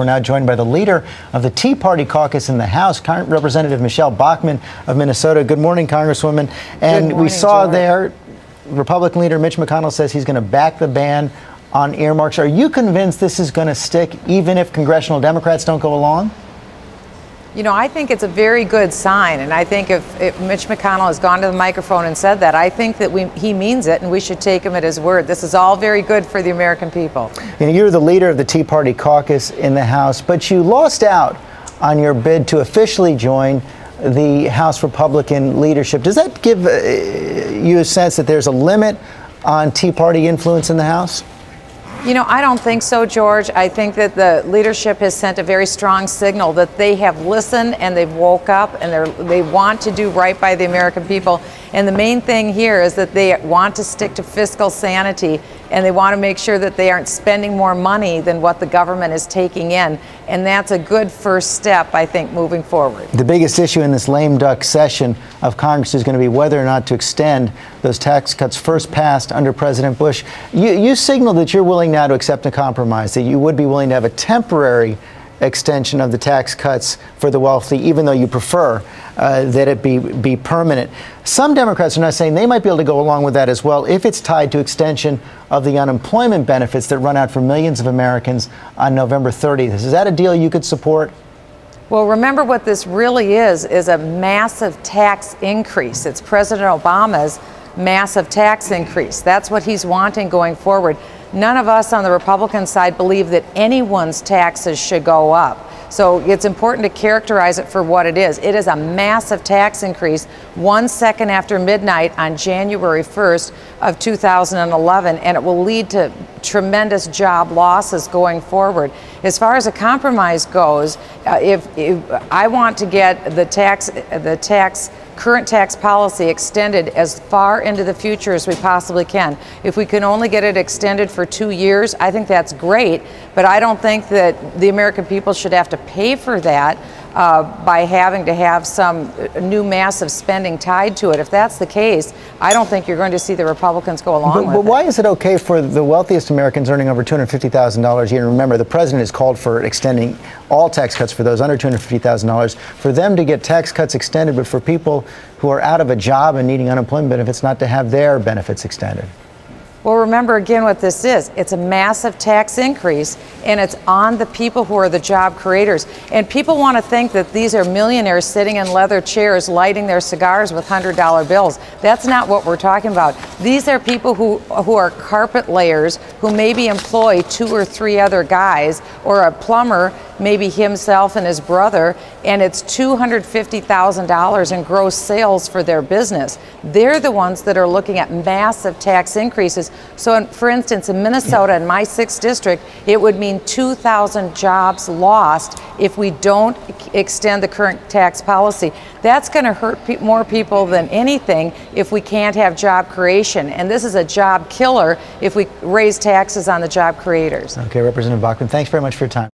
We're now joined by the leader of the Tea Party caucus in the House, Representative Michele Bachmann of Minnesota. Good morning, Congresswoman. And morning, we saw George. there, Republican leader Mitch McConnell says he's going to back the ban on earmarks. Are you convinced this is going to stick, even if congressional Democrats don't go along? You know, I think it's a very good sign, and I think if Mitch McConnell has gone to the microphone and said that, I think that he means it, and we should take him at his word. This is all very good for the American people. You know, you're the leader of the Tea Party caucus in the House, but you lost out on your bid to officially join the House Republican leadership. Does that give you a sense that there's a limit on Tea Party influence in the House? You know, I don't think so, George. I think that the leadership has sent a very strong signal that they have listened and they've woke up and they want to do right by the American people. And the main thing here is that they want to stick to fiscal sanity, and they want to make sure that they aren't spending more money than what the government is taking in. And that's a good first step, I think, moving forward. The biggest issue in this lame duck session of Congress is going to be whether or not to extend those tax cuts first passed under President Bush. You signaled that you're willing now to accept a compromise, that you would be willing to have a temporary extension of the tax cuts for the wealthy, even though you prefer that it be permanent. Some Democrats are now saying they might be able to go along with that as well if it's tied to extension of the unemployment benefits that run out for millions of Americans on November 30th. Is that a deal you could support? Well, remember what this really is a massive tax increase. It's President Obama's massive tax increase. That's what he's wanting going forward. None of us on the Republican side believe that anyone's taxes should go up. So it's important to characterize it for what it is. It is a massive tax increase 1 second after midnight on January 1st of 2011, and it will lead to tremendous job losses going forward. As far as a compromise goes, if I want to get the current tax policy extended as far into the future as we possibly can. If we can only get it extended for 2 years, I think that's great, but I don't think that the American people should have to pay for that by having to have some new massive spending tied to it. If that's the case, I don't think you're going to see the Republicans go along with it. But why is it okay for the wealthiest Americans earning over $250,000 a year? And remember, the president has called for extending all tax cuts for those under $250,000, for them to get tax cuts extended, but for people who are out of a job and needing unemployment benefits not to have their benefits extended? Well, remember again what this is. It's a massive tax increase, and it's on the people who are the job creators. And people want to think that these are millionaires sitting in leather chairs lighting their cigars with $100 bills. That's not what we're talking about. These are people who are carpet layers who maybe employ 2 or 3 other guys, or a plumber, maybe himself and his brother, and it's $250,000 in gross sales for their business. They're the ones that are looking at massive tax increases. So, for instance, in Minnesota, in my 6th district, it would mean 2,000 jobs lost if we don't extend the current tax policy. That's going to hurt more people than anything if we can't have job creation. And this is a job killer if we raise taxes on the job creators. Okay, Representative Bachmann, thanks very much for your time.